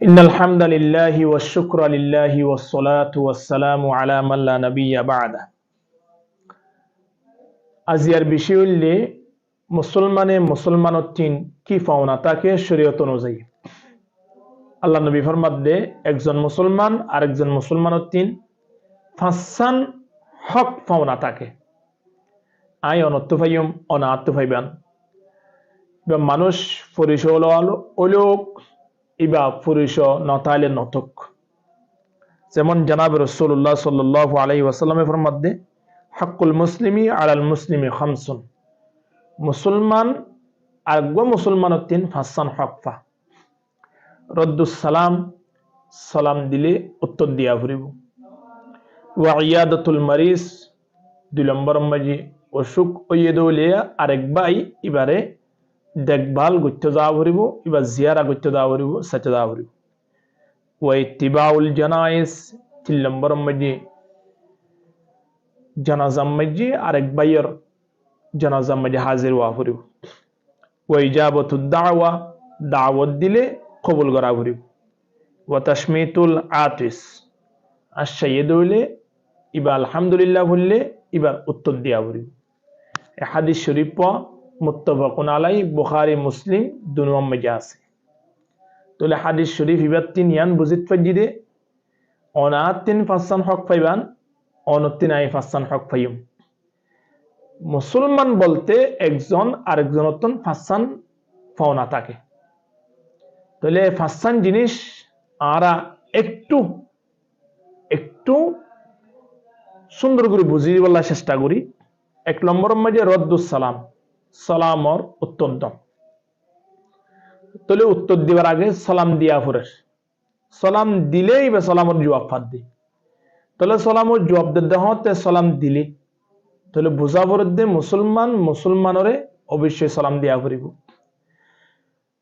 إن الحمد لله والشكر لله والصلاة والسلام على من لا نبي بعده আজিয়ার বিষয় হইলে মুসলমানতিন কি পাওনা তাকে শরীয়ত অনুযায়ী আল্লাহ নবী ফরমাত দে একজন মুসলমান আরেকজন মুসলমানতিন ফাঁসান হক পাওনা তাকে আই অনত্য পাইম অনাত্য পাইবান বা মানুষ পরিচয় ওলোক ইবা পুরুষ নতাইলে নতক যেমন জনাব রাসূলুল্লাহ সাল্লাল্লাহু আলাইহি ওয়াসাল্লামের ফরমাত দে হাক্কুল মুসলিমি আলাল মুসলিমি খামসুন মুসলমান আরেকগো মুসলমানতিন ফাঁসান হক পা রদ্দুস সালাম সালাম দিলে উত্তর দিয়া ফুরিব ওয়া ইয়াদাতুল মারিস দুই নম্বর মাঝি অসুখ ওয়েদলিয়া আরেক ভাই ইবারে দেখভাল করতে যাওয়া ফুরিব এবার জিয়ারা করতে যাওয়া ফুরিব সাথে যাওয়া ফুরিব ওই তিবাউল জানাইস 3 নম্বর মাঝি জানাজাম মাঝি আরেক ভাইয়ের জানাজাম মাঝি হাজির হওয়া ফুরিব ওই ইজাবতুদ দাওয়া দাওয়াত দিলে কবুল করা ফুরিব ওয়া তাশমিতুল আতিস আশাইদ হইলে ইবা আলহামদুলিল্লাহ বললে এবার উত্তর দিয়া ফুরিব এই হাদিস শরীফ মুত্তাফাকুন আলাই বুখারী মুসলিম দুনোর মধ্যে আছে তাহলে হাদিস শরীফ ইবার তিন ইয়ান বুঝিত পাইদে অনাতিন ফাসান হক পাইবান অনতিন আই ফাসান হক পাইম মুসলমান বলতে একজন আরেকজনতন ফাসান পাওনা থাকে তাহলে ফাসান জিনিস আরা একটু একটু সুন্দর করে বুঝিয়ে বলার চেষ্টা করি এক নম্বর মধ্যে রদ্দুস সালাম সালামর উত্তর দম তাহলে উত্তর দিবার আগে সালাম দিয়া ফুরেস সালাম দিলেই বা সালামর জবাব ফাদ দি তাহলে সালামর জবাব দিতে হতে সালাম দিলি তাহলে বুঝা ফরদে মুসলমান মুসলমানরে অবশ্যই সালাম দিয়া ফুরিব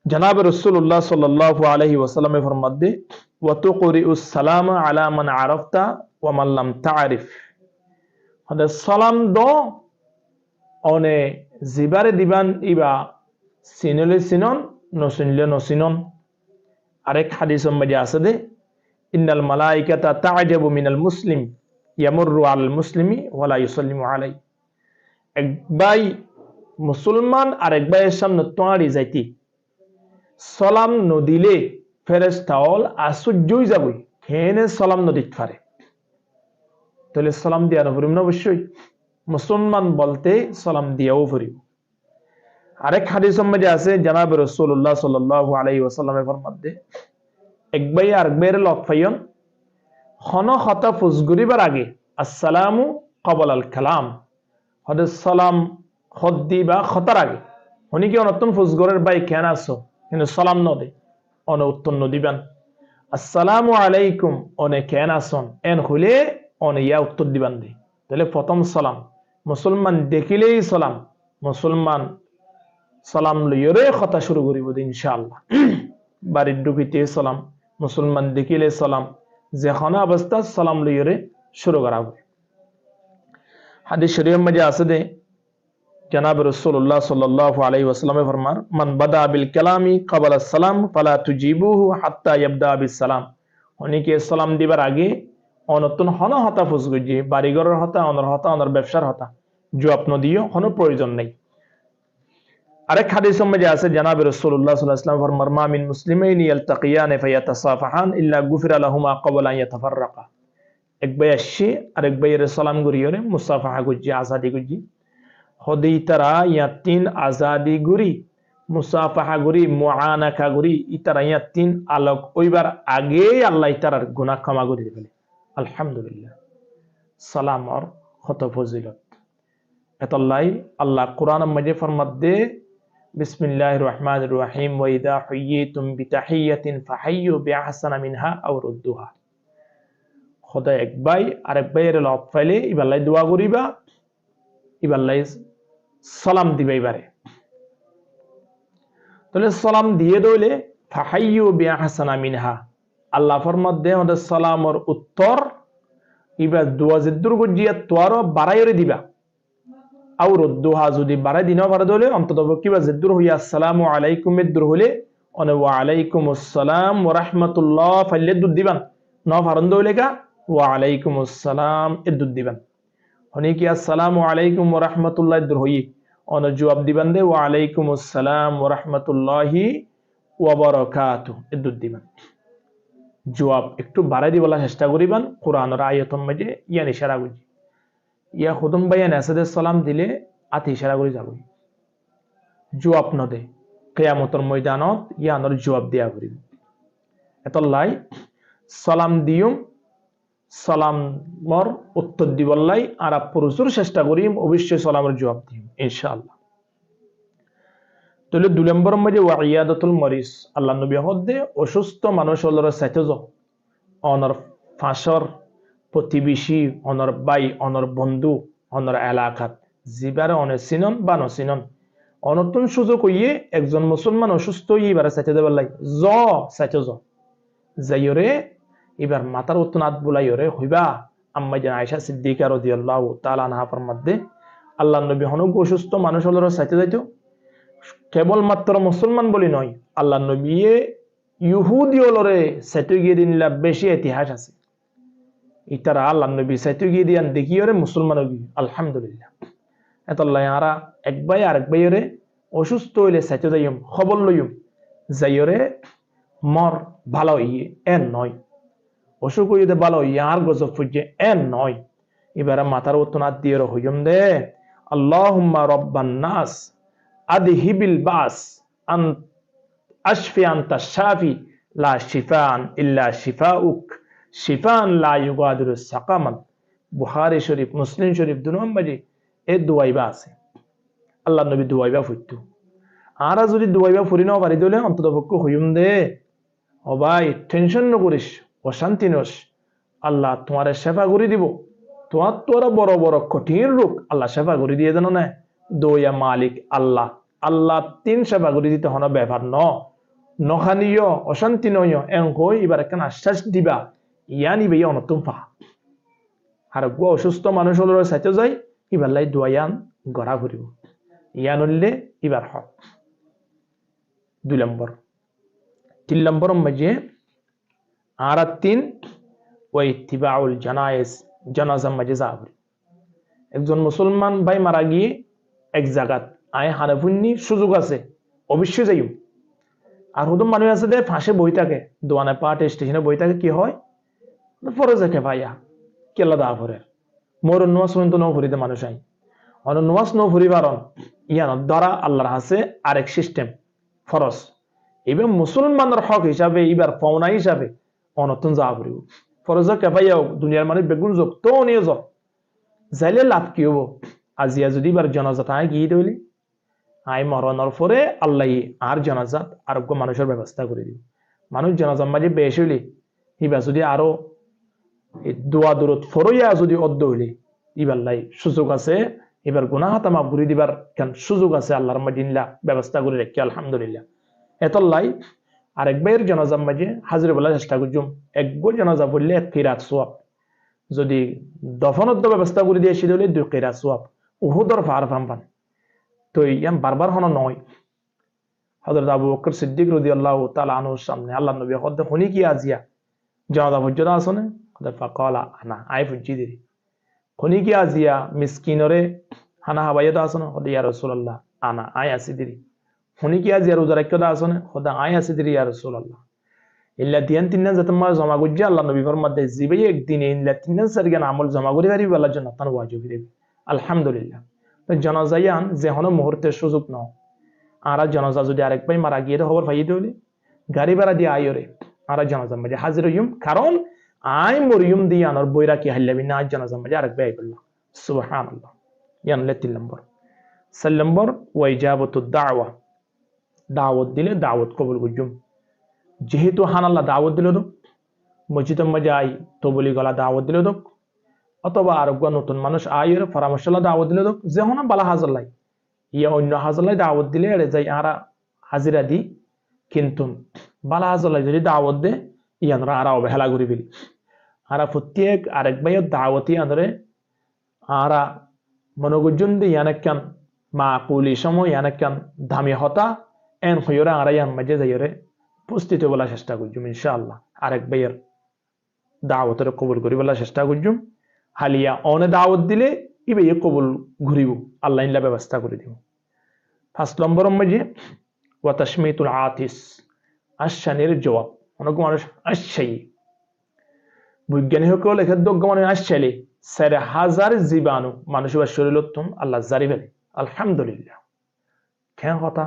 জনাব রাসূলুল্লাহ সাল্লাল্লাহু আলাইহি ওয়াসাল্লামে ফরমাত দে ওয়া তুকরিউস সালাম আলা মান আরাফতা ওয়া মান লাম তারিফ হদে সালাম দো অনে জিবারে দিবান ইবা সিনলে সিনন নসিনলে নসিনন আরেক হাদিসের মধ্যে আছে দে ইন্নাল মালাইকাতা তা'জাবু মিনাল মুসলিম ইয়ামুরু আল মুসলিমি ওয়া লা ইউসাল্লিমু আলাই এক ভাই মুসলমান আর এক ভাইয়ের সামনে তোয়াড়ি যাইতি সালাম নদিলে ফেরেশতাওল আশ্চর্যই যাবই কেনে সালাম নদিত পারে তাহলে সালাম দিয়া নবরিম না অবশ্যই মুসলমান বলতে সালাম দিয়াও ফুরিব আরেক হাদিসের মধ্যে আছে জনাব রাসূলুল্লাহ সাল্লাল্লাহু আলাইহি ওয়াসাল্লামের ফরমান দে এক ভাই আরেক ভাইয়ের লগ পাইন খন খতা ফুজগুরিবার আগে আসসালামু ক্বাবলা আল কালাম হদে সালাম খদ্দি বা খতার আগে উনি কি অনতন ফুজগুরের ভাই কেন আছো কিন্তু সালাম ন দে অন উত্তর ন দিবেন আসসালামু আলাইকুম অনে কেন আসন এন হইলে অন ইয়া উত্তর দিবেন দে তাহলে প্রথম সালাম মুসলমান দেখিলেই সালাম মুসলমান সালাম লইরে কথা শুরু করিব ইনশাআল্লাহ বাড়ির ঢুকিতে সালাম মুসলমান দেখিলে সালাম যেখানে অবস্থা সালাম লইরে শুরু করা হবে হাদিস শরীফের মধ্যে আছে দে জনাব রাসূলুল্লাহ সাল্লাল্লাহু আলাইহি ওয়াসাল্লামে ফরমান মান বাদা বিল কালামি ক্বাবলা সালাম ফালা তুজিবুহু হাত্তা ইয়াবদা বিস সালাম উনিকে সালাম দিবার আগে অনতন হন হতা ফুসগুজি বাড়িঘরের হতা অনর ব্যবসার হতা জবাব ন দিও কোনো প্রয়োজন নেই আরেক হাদিসের মধ্যে আছে জনাব রাসূলুল্লাহ সাল্লাল্লাহু আলাইহি ওয়াসাল্লাম ফরমান মা মিন মুসলিমাইনি ইয়ালতাকিয়ান ফায়াতাসাফাহান ইল্লা গুফিরা লাহুমা ক্বাবলা আন ইয়াতাফাররাকা এক ভাই আসছে আরেক ভাইয়ের সালাম করিয়রে মুসাফাহা গুজি আজাদি গুজি হদেই তারা ইয়া তিন আজাদি গুরি মুসাফাহা গুরি মুআনাকা গুরি ইতারা ইয়া তিন আলোক ওইবার আগে আল্লাহ ইতারার গুনাহ ক্ষমা করে দিবেন আলহামদুলিল্লাহ সালাম আর কত ফজিলত এতলাই আল্লাহ কোরআন মধ্যে ফরমাত দে বিসমিল্লাহির রহমানির রহিম ওয়া ইযা হুয়িতুম বিতাহিয়াতিন ফাহাইয়ু বিআহসানা মিনহা আও রুদ্দুহা খোদা এক ভাই আরেক ভাইয়ের লব ফাইলে ইবাল্লাই দোয়া করিবা ইবাল্লাই সালাম দিবা এবারে তাহলে সালাম দিয়ে দইলে ফাহাইয়ু বিআহসানা মিনহা আল্লাহ ফরমাত দে আমাদের সালামর উত্তর ইবা দোয়া জিদ্দুর গজিয়া তোয়ারও বাড়াইরে দিবা আও রুদ্দুহা যদি বাড়াই দিনও পারে দলে অন্তত কিবা জিদ্দুর হইয়া আসসালামু আলাইকুম এর দূর হলে অনে ওয়া আলাইকুমুস সালাম ওয়া রাহমাতুল্লাহ ফাইলে দুধ দিবেন ন ফারন্দ লেখা ওয়া আলাইকুমুস সালাম এ দুধ দিবেন হনি কি আসসালামু আলাইকুম ওয়া রাহমাতুল্লাহ দূর হই অনে জবাব দিবেন দে ওয়া আলাইকুমুস সালাম ওয়া রাহমাতুল্লাহি ওয়া বারাকাতুহু এ দুধ দিবেন জবাব একটু বাড়াই দিবলা চেষ্টা করিবেন কোরআনের আয়াতন মাঝে ইয়ান ইশারা করি ইয়া খুদম বাইয়ান আসাদের সালাম দিলে আতি ইশারা করে যাব জবাব ন দে কিয়ামতের ময়দানত ইয়ানোর জবাব দিয়া করিব এতলাই সালাম দিয়ুম সালামর উত্তর দিবল্লাই আর প্রচুর চেষ্টা করিম অবশ্যই সালামের জবাব দিম ইনশাআল্লাহ তাহলে 2 নম্বর মধ্যে ওয়াইয়াদাতুল মরিস আল্লাহ নবী হদে অসুস্থ মানুষ হলর সাথে যাও অনর ফাঁসর প্রতিবেশী অনর বাই অনর বন্ধু অনর এলাকাত জিবারে অনে সিনন বা নসিনন অনতুন সুযোগ হইয়ে একজন মুসলমান অসুস্থ হয়ে এবার সাথে দেবার লাই জ সাথে যাইরে এবার মাতার উত্তনাথ বুলাইরে হইবা আম্মা জান আয়েশা সিদ্দিকা রাদিয়াল্লাহু তাআলা আনহা ফরমাতে আল্লাহ নবী হনুক অসুস্থ মানুষ হলর সাথে যাইতো কেবলমাত্র মুসলমান বলি নয় আল্লাহ নবী ইহুদি হলরে সাথে গিয়ে দিনলা বেশি ইতিহাস আছে ইতারা আল্লাহ নবী সাথে গিয়ে দিয়ান দেখিওরে মুসলমান গিয়ে আলহামদুলিল্লাহ এতল্লাই আরা এক ভাই আরেক ভাইরে অসুস্থ হইলে সাথে যাইম খবর লইম যাইরে মর ভালো হইয়ে এন নয় অসুখ হইতে ভালো হইয়ে আর গজব ফুজে এন নয় এবারে মাথার উত্তনাথ দিয়ে হইম দে আল্লাহুম্মা রব্বান নাস আদহিবিল বাস আন আশফি আনতা শাফি লা শিফান ইল্লা শিফাউক শিফান লা ইউগাদিরু সাকামান বুখারী শরীফ মুসলিম শরীফ দুনম্বরে এ দুয়াইবা আছে আল্লাহ নবী দুয়াইবা ফুটতো আরা যদি দুয়াইবা ফুরি নাও পারি দিলে অন্তত পক্ষ হইম দে ও ভাই টেনশন নকরিস অশান্তি নস আল্লাহ তোমার সেবা করে দিব তোমার তোরা বড় বড় কঠিন রোগ আল্লাহ সেবা করে দিয়ে জানো না দোয়া মালিক আল্লাহ আল্লাহ 3 সেবা করে দিতে হন ব্যাপার নখানিও অশান্তি নয় এং হই এবার একখান আশ্বাস দিবা ইয়ানি ভাইয়া অনতুম পা আর গো অসুস্থ মানুষ হল সাথে যাই এবার লাই দোয়ান গড়া ঘুরিব ইয়ান হইলে এবার হক 2 নম্বর 3 নম্বর মাঝে আর 3 ওই ইত্তিবাউল জানায়েজ জানাজার মাঝে যাবে একজন মুসলমান ভাই মারা গিয়ে এক জায়গাত আয় হানাফুন্নি সুযোগ আছে অবশ্যই যাইম আর হুদম মানুষ আছে দে ফাঁসে বই থাকে দোয়ানে পাট স্টেশনে বই থাকে কি হয় ফরজ একে ভাইয়া কেলা দা ভরে মোর নোয়াজ পর্যন্ত ন ভরিতে মানুষ আই অন নোয়াজ ন ভরি পারন ইয়ান দ্বারা আল্লাহর হাসে আরেক সিস্টেম ফরজ এবার মুসলমানের হক হিসাবে এবার পাওনা হিসাবে অনতুন যা ভরিব ফরজ কে ভাইয়া দুনিয়ার মানুষ বেগুন যোগ তো নিয়ে যাও যাইলে লাভ কি হবো আজিয়া যদি এবার জনাজাত আয় গিয়ে দইলি আই মরণের পরে আল্লাহ আর জনাজাত আরোগ্য মানুষের ব্যবস্থা করে দিব মানুষ জনাজাত মাঝে বেশ হইলি এবার যদি আরো দোয়া দূরত ফরইয়া যদি অদ্দ হইলি এবার লাই সুযোগ আছে এবার গুনাহাতা মাফ করে দিবার কেন সুযোগ আছে আল্লাহর মাদিনলা ব্যবস্থা করে রেখে আলহামদুলিল্লাহ এতলাই আরেক ভাইয়ের জনাজাত মাঝে হাজির বলার চেষ্টা করছুম একগো জনাজা বললে 1 কিরাত সওয়াব যদি দফনত ব্যবস্থা করে দিয়ে সেটা হলে 2 কিরাত সওয়াব উহুদর ফার ফাম্পান তো ইয়াম বারবার হন নয় হযরত আবু বকর সিদ্দিক রাদিয়াল্লাহু তাআলা আনহুর সামনে আল্লাহ নবী হদ হনি কি আজিয়া জানাজা ফুজরা আসনে হযরত ফাকালা আনা আই ফুজি দিরি হনি কি আজিয়া মিসকিনরে হানা হাবাইদা আসনে হদ ইয়া রাসূলুল্লাহ আনা আই আসি দিরি হনি কি আজিয়া রোজা রাখদা আসনে হদ আই আসি দিরি ইয়া রাসূলুল্লাহ ইল্লা দিয়ান তিনন জাতমা জমা গুজ্জা আল্লাহ নবী ফরমাতে জিবে একদিনে ইল্লা তিনন সারগান আমল জমা করি পারি আল্লাহ জান্নাতান ওয়াজিব দিবে আলহামদুলিল্লাহ তো জনাজায়ান যে হন মুহূর্তের সুযোগ ন আরা জনাজা যদি আরেক ভাই মারা গিয়ে খবর পাইয়ে দিলে গাড়ি ভাড়া দিয়ে আইরে আরা জনাজার মাঝে হাজির হইম কারণ আই মরিয়ম দিয়ে আনার বইরা কি হাইলাবি না জনাজার মাঝে আরেক ভাই আইবল্লাহ সুবহানাল্লাহ ইয়ানলে 3 নম্বর 4 নম্বর ওয়াইজাবাতুদ দাওয়া দাওয়াত দিলে দাওয়াত কবুল করজুম যেহেতু হানাল্লাহ দাওয়াত দিল তো মসজিদের মাঝে আই তো বলি গলা দাওয়াত দিল তো অথবা আরোগ্য নতুন মানুষ আয়ের পরামর্শ দাওয়াত দিলে তো যে হন বালা হাজার লাই ইয়া অন্য হাজার লাই দাওয়াত দিলে এড়ে যাই আরা হাজিরা দি কিন্তু বালা হাজার লাই যদি দাওয়াত দে ইয়ানরা আরা অবহেলা করি ফেলি আরা প্রত্যেক আরেক ভাইয়ের দাওয়াতি আনরে আরা মনোগুজন দিয়ে ইয়ানেকান মা কুলি সময় ইয়ানেকান দামি হতা এন হইরে আড়াইয়ান মাঝে যাইরে উপস্থিত বলা চেষ্টা করছুম ইনশাআল্লাহ আরেক ভাইয়ের দাওয়াতের কবুল করি বলা চেষ্টা করছুম হালিয়া অনে দাওয়াত দিলে ই ভাইয়ে কবুল ঘুরিব আল্লাহ ইনলা ব্যবস্থা করে দিব 5 নম্বর মাঝে ওয়া তাশমিতুল আতিস আশানির জবাব অনেক মানুষ আসছেই বৈজ্ঞানিক সকল এখানে দজ্ঞ মানুষ আসছেলে 4000 জীবাণু মানুষের শরীরত্তম আল্লাহ জারি ফেলে আলহামদুলিল্লাহ কেন কথা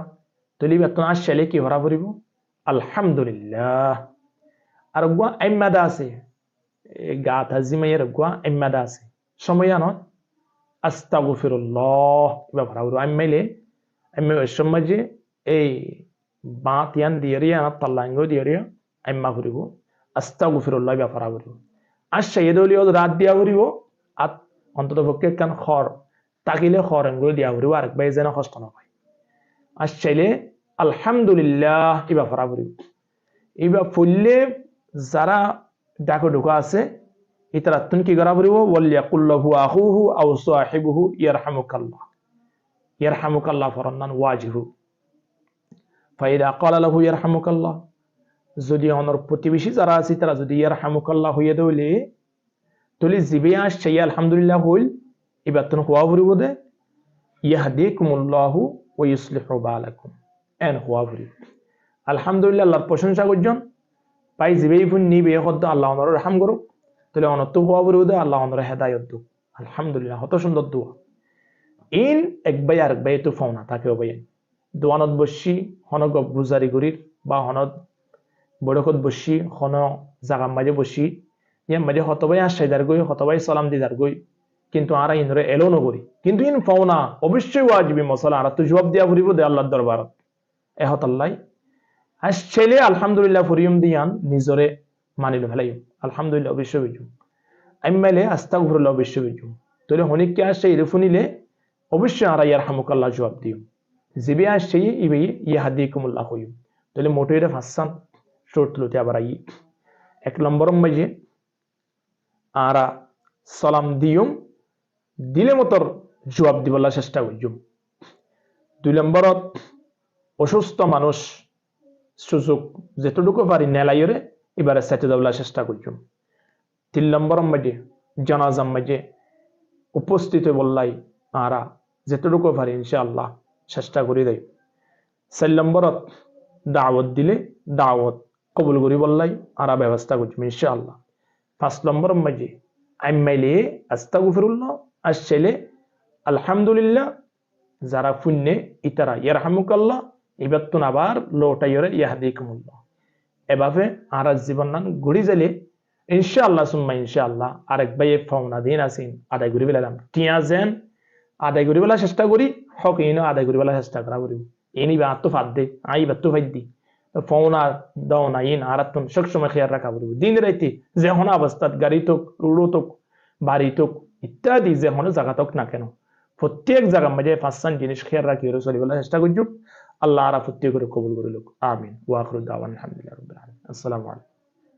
তলি বেতন আসছেলে কি ভরা পড়িব আলহামদুলিল্লাহ আর গুয়া এম্মাদা আছে গাত হাজিমাইয়ের গুয়া এম্মাদা আছে সময় নয় আস্তাগফিরুল্লাহ কিবা ভরা পড়িব আম্মাইলে আম্মা সমাজে এই বাত ইয়ান দিয়ারিয়া তাল্লাঙ্গ দিয়ারিয়া আম্মা পড়িব আস্তাগফিরুল্লাহ কিবা ভরা পড়িব আসছে এদলিও রাত দিয়া পড়িব আর অন্তত পক্ষে কান খর তাকিলে খর এঙ্গুলো দিয়া পড়িব আরেক ভাই যেন কষ্ট না পায় আসছাইলে আলহামদুলিল্লাহ ইবা ফরা পড়িব ইবা ফুললে যারা ডাকো ঢুকা আছে ইতারা তুন কি করা পড়িব ওয়ালিয়াকুল্লাহু আখুহু আও সাহিবুহু ইয়ারহামুকাল্লাহ ফরান্নান ওয়াজিহু ফাইদা ক্বালা লাহু ইয়ারহামুকাল্লাহ যদি অনর প্রতিবেশী যারা আছে তারা যদি ইয়ারহামুকাল্লাহ হইয়া দইলে তলি জিবে আসছে আলহামদুলিল্লাহ হইল এবার তুন হওয়া পড়িব দে ইয়াহদিকুমুল্লাহু ওয়া ইউসলিহু বালাকুম এন হওয়া পড়িব আলহামদুলিল্লাহ আল্লাহর প্রশংসা করজন পাই জিবে ফুন নিবে হদ আল্লাহ অনর রহম করুক তাহলে অনত হওয়া পড়িব দে আল্লাহ অনর হেদায়েত দুক আলহামদুলিল্লাহ হত সুন্দর দোয়া ইন এক ভাই আরেক ভাই তো ফাওনা তাকে ভাই দোয়ানত বসি হনক বুজারি গরির বা হনত বড়কত বসি হন জাগাম মাঝে বসি ইয়ার মাঝে হতবাই আশাইদার গই হতবাই সালাম দিদার গই কিন্তু আরা ইনরে এলো নগরি কিন্তু ইন ফাওনা অবশ্যই ওয়াজিবি মশলা আর তো জবাব দিয়া ফুরিব দে আল্লাহর দরবারত এহত আল্লাহ আসছেলে আলহামদুলিল্লাহ ফুরিয়ম দিয়ান নিজরে মানিল ফেলাই আলহামদুলিল্লাহ অবশ্যই বুঝুম আইমাইলে আস্তাগফিরুল্লাহ অবশ্যই বুঝুম তাহলে হনিককে আসছে ইরফুনিলে অবশ্যই আরা ইয়ারহামুকাল্লাহ জবাব দিও জিবে আসছে ইবে ইয়াহদিকুমুল্লাহ হইম তাহলে মোটেরে ফাসান শর্ট লুতে আবার আই 1 নম্বর মাঝে আরা সালাম দিয়ম দিলে মতর জবাব দিবলা চেষ্টা করছুম 2 নম্বরত অসুস্থ মানুষ সুযোগ যেতটুকু পারি নেলাইরে এবারে সেটে দেওয়ার চেষ্টা করছুম 3 নম্বর মাঝে জানাজার মাঝে উপস্থিত বললাই আরা যেতটুকু পারি ইনশাআল্লাহ চেষ্টা করি দেয় 4 নম্বরত দাওয়াত দিলে দাওয়াত কবুল করি বললাই আরা ব্যবস্থা করছুম ইনশাআল্লাহ 5 নম্বর মাঝে আইমাইলে আস্তাগফিরুল্লাহ আসছেলে আলহামদুলিল্লাহ যারা পুণ্যে ইতারা ইয়ারহামুকাল্লাহ ইবাতুন আবার লোটাইরে ইয়াহদিকুমুল্লাহ এভাবে আর জীবন নান ঘুরি গেলে ইনশাআল্লাহ সুম্মা ইনশাআল্লাহ আরেক ভাইয়ে ফাওনা দিন আসিন আদায় করি বেলাম টিয়া যেন আদায় করি বেলা চেষ্টা করি হক ইনো আদায় করি বেলা চেষ্টা করা করি এনি বা তো ফাদ দে আই বা তো ফাইদ দি ফাওনা দাও না ইন আরাতুন সব সময় খেয়াল রাখা পড়বে দিন রাইতে যে হন অবস্থাত গাড়ি তো রুড়ো তো বাড়ি তো ইত্যাদি যে হন জায়গা তক না কেন প্রত্যেক জায়গার মাঝে 5 জিনিস খেয়াল রাখি চলিবেলা চেষ্টা করছুম আল্লাহ আরা প্রত্যেক করে কবুল করে লোক আমিন ওয়া আখিরু দাওয়ানা আলহামদুলিল্লাহি রাব্বিল আলামিন আসসালামু আলাইকুম।